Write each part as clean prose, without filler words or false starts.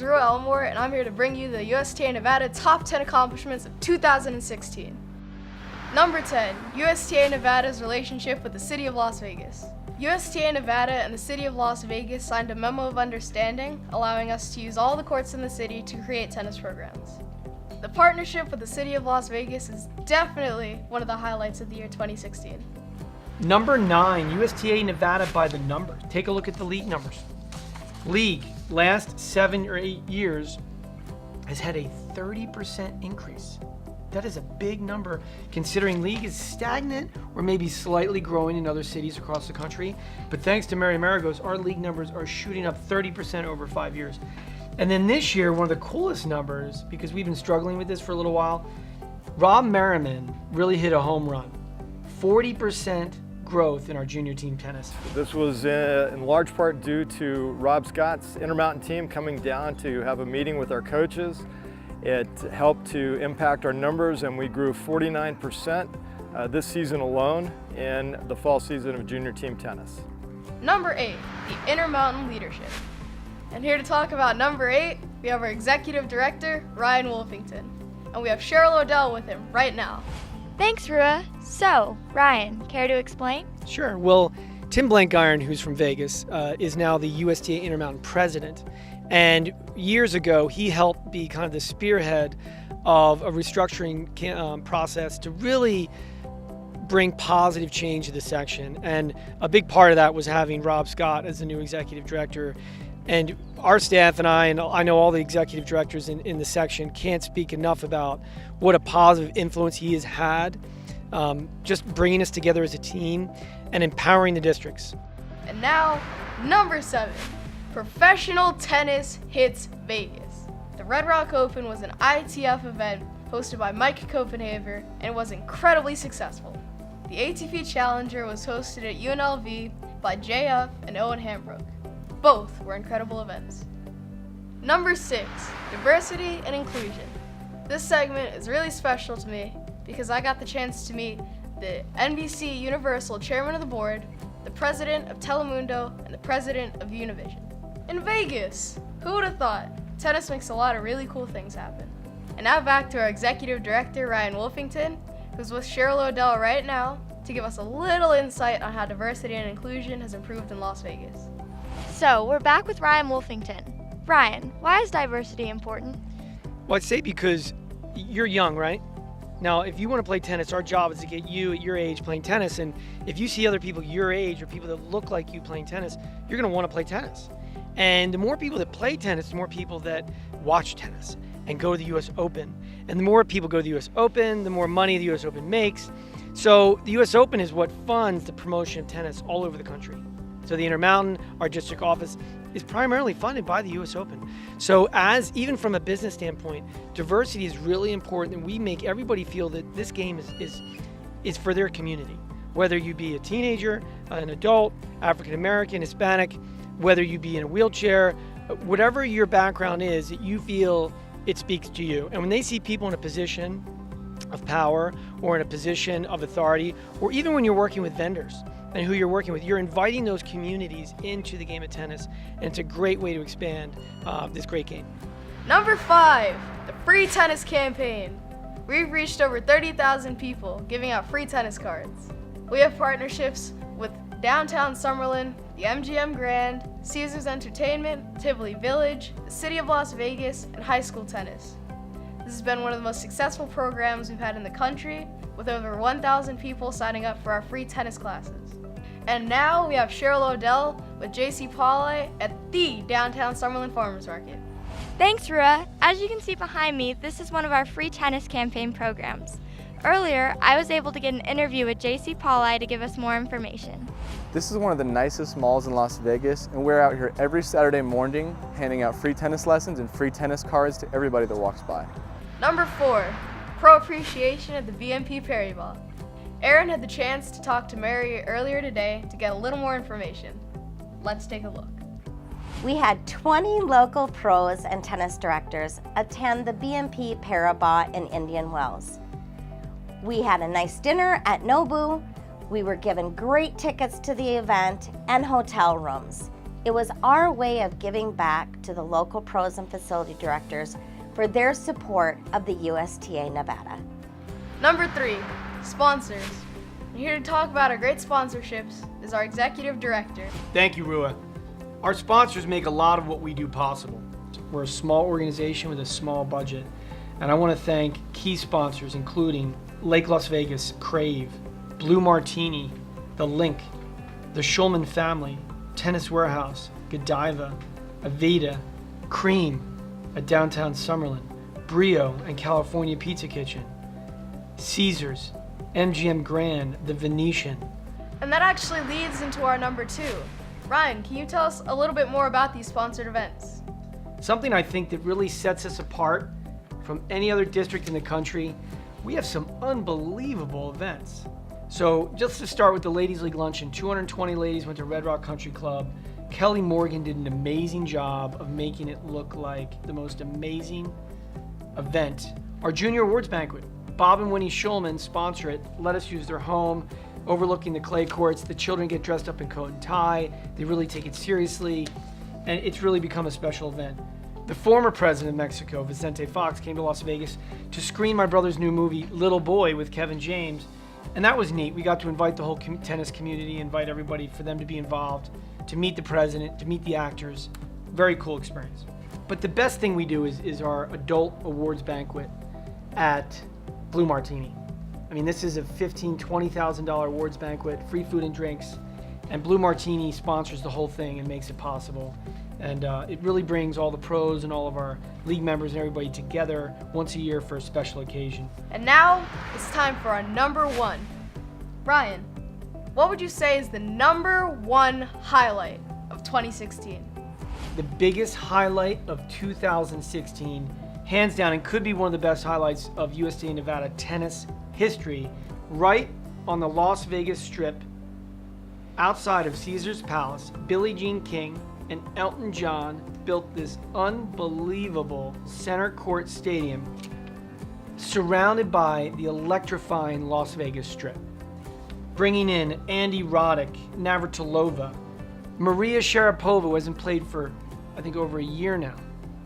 is Rua Elmore, and I'm here to bring you the USTA Nevada Top 10 Accomplishments of 2016. Number 10, USTA Nevada's relationship with the City of Las Vegas. USTA Nevada and the City of Las Vegas signed a memo of understanding, allowing us to use all the courts in the city to create tennis programs. The partnership with the City of Las Vegas is definitely one of the highlights of the year 2016. Number 9, USTA Nevada by the numbers. Take a look at the league numbers. League, last 7 or 8 years, has had a 30% increase. That is a big number considering league is stagnant or maybe slightly growing in other cities across the country. But thanks to Mary Marigos, our league numbers are shooting up 30% over 5 years. And then this year, one of the coolest numbers, because we've been struggling with this for a little while, Rob Merriman really hit a home run. 40% growth in our junior team tennis. This was in large part due to Rob Scott's Intermountain team coming down to have a meeting with our coaches. It helped to impact our numbers, and we grew 49% this season alone in the fall season of junior team tennis. Number 8, the Intermountain Leadership. And here to talk about number 8, we have our Executive Director, Ryan Wolfington. And we have Cheryl Odell with him right now. Thanks, Rua. So, Ryan, care to explain? Sure. Well, Tim Blankiron, who's from Vegas, is now the USTA Intermountain President. And years ago, he helped be kind of the spearhead of a restructuring process to really bring positive change to the section. And a big part of that was having Rob Scott as the new executive director. And our staff and I know all the executive directors in the section can't speak enough about what a positive influence he has had, just bringing us together as a team and empowering the districts. And now, number 7. Professional Tennis Hits Vegas. The Red Rock Open was an ITF event hosted by Mike Copenhaver and it was incredibly successful. The ATP Challenger was hosted at UNLV by JF and Owen Hambrook. Both were incredible events. Number 6, Diversity and Inclusion. This segment is really special to me because I got the chance to meet the NBC Universal Chairman of the Board, the President of Telemundo, and the President of Univision. In Vegas! Who would have thought? Tennis makes a lot of really cool things happen. And now back to our Executive Director, Ryan Wolfington, who's with Cheryl Odell right now to give us a little insight on how diversity and inclusion has improved in Las Vegas. So, we're back with Ryan Wolfington. Ryan, why is diversity important? Well, I'd say because you're young, right? Now, if you want to play tennis, our job is to get you at your age playing tennis. And if you see other people your age or people that look like you playing tennis, you're going to want to play tennis. And the more people that play tennis, the more people that watch tennis and go to the US Open. And the more people go to the US Open, the more money the US Open makes. So the US Open is what funds the promotion of tennis all over the country. So the Intermountain, our district office, is primarily funded by the US Open. So even from a business standpoint, diversity is really important, and we make everybody feel that this game is for their community. Whether you be a teenager, an adult, African American, Hispanic, whether you be in a wheelchair, whatever your background is, that you feel it speaks to you. And when they see people in a position of power or in a position of authority, or even when you're working with vendors and who you're working with, you're inviting those communities into the game of tennis, and it's a great way to expand this great game. Number 5, the Free Tennis Campaign. We've reached over 30,000 people giving out free tennis cards. We have partnerships with Downtown Summerlin, the MGM Grand, Caesars Entertainment, Tivoli Village, the City of Las Vegas, and High School Tennis. This has been one of the most successful programs we've had in the country, with over 1,000 people signing up for our free tennis classes. And now we have Cheryl Odell with J.C. Pauley at the Downtown Summerlin Farmers Market. Thanks, Rua. As you can see behind me, this is one of our free tennis campaign programs. Earlier, I was able to get an interview with J.C. Pauley to give us more information. This is one of the nicest malls in Las Vegas, and we're out here every Saturday morning handing out free tennis lessons and free tennis cards to everybody that walks by. Number 4, Pro Appreciation at the BNP Paribas. Aaron had the chance to talk to Mary earlier today to get a little more information. Let's take a look. We had 20 local pros and tennis directors attend the BNP Paribas in Indian Wells. We had a nice dinner at Nobu. We were given great tickets to the event and hotel rooms. It was our way of giving back to the local pros and facility directors for their support of the USTA Nevada. Number 3, sponsors. And here to talk about our great sponsorships is our executive director. Thank you, Rua. Our sponsors make a lot of what we do possible. We're a small organization with a small budget, and I want to thank key sponsors including Lake Las Vegas, Crave, Blue Martini, The Link, the Schulman family, Tennis Warehouse, Godiva, Aveda, Cream at Downtown Summerlin, Brio and California Pizza Kitchen, Caesars, MGM Grand, The Venetian. And that actually leads into our number 2. Ryan, can you tell us a little bit more about these sponsored events? Something I think that really sets us apart from any other district in the country, we have some unbelievable events. So just to start with the Ladies League Luncheon, 220 ladies went to Red Rock Country Club. Kelly Morgan did an amazing job of making it look like the most amazing event. Our Junior Awards Banquet, Bob and Winnie Schulman sponsor it, let us use their home, overlooking the clay courts. The children get dressed up in coat and tie. They really take it seriously, and it's really become a special event. The former president of Mexico, Vicente Fox, came to Las Vegas to screen my brother's new movie, Little Boy, with Kevin James, and that was neat. We got to invite the whole tennis community, invite everybody for them to be involved, to meet the president, to meet the actors. Very cool experience. But the best thing we do is our adult awards banquet at Blue Martini. I mean, this is a $15,000, $20,000 awards banquet, free food and drinks, and Blue Martini sponsors the whole thing and makes it possible. And it really brings all the pros and all of our league members and everybody together once a year for a special occasion. And now it's time for our number 1. Ryan, what would you say is the number 1 highlight of 2016? The biggest highlight of 2016, hands down, and could be one of the best highlights of USTA Nevada tennis history, right on the Las Vegas Strip, outside of Caesar's Palace, Billie Jean King and Elton John built this unbelievable center court stadium surrounded by the electrifying Las Vegas Strip, bringing in Andy Roddick, Navratilova, Maria Sharapova, who hasn't played for, I think, over a year now.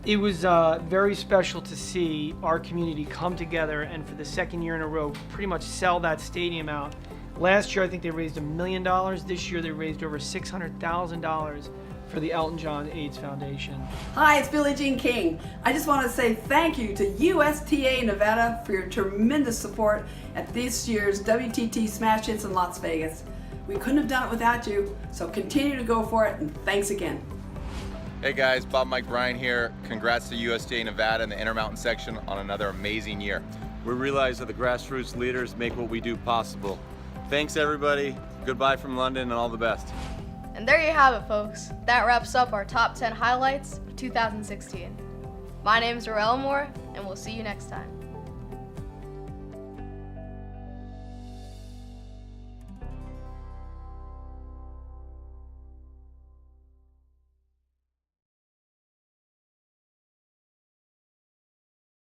It was very special to see our community come together and for the second year in a row pretty much sell that stadium out. Last year, I think they raised $1 million. This year, they raised over $600,000 for the Elton John AIDS Foundation. Hi, it's Billie Jean King. I just want to say thank you to USTA Nevada for your tremendous support at this year's WTT Smash Hits in Las Vegas. We couldn't have done it without you, so continue to go for it, and thanks again. Hey guys, Bob Mike Bryan here. Congrats to USTA Nevada and the Intermountain section on another amazing year. We realize that the grassroots leaders make what we do possible. Thanks everybody, goodbye from London, and all the best. And there you have it, folks. That wraps up our top 10 highlights of 2016. My name is Roel Moore, and we'll see you next time.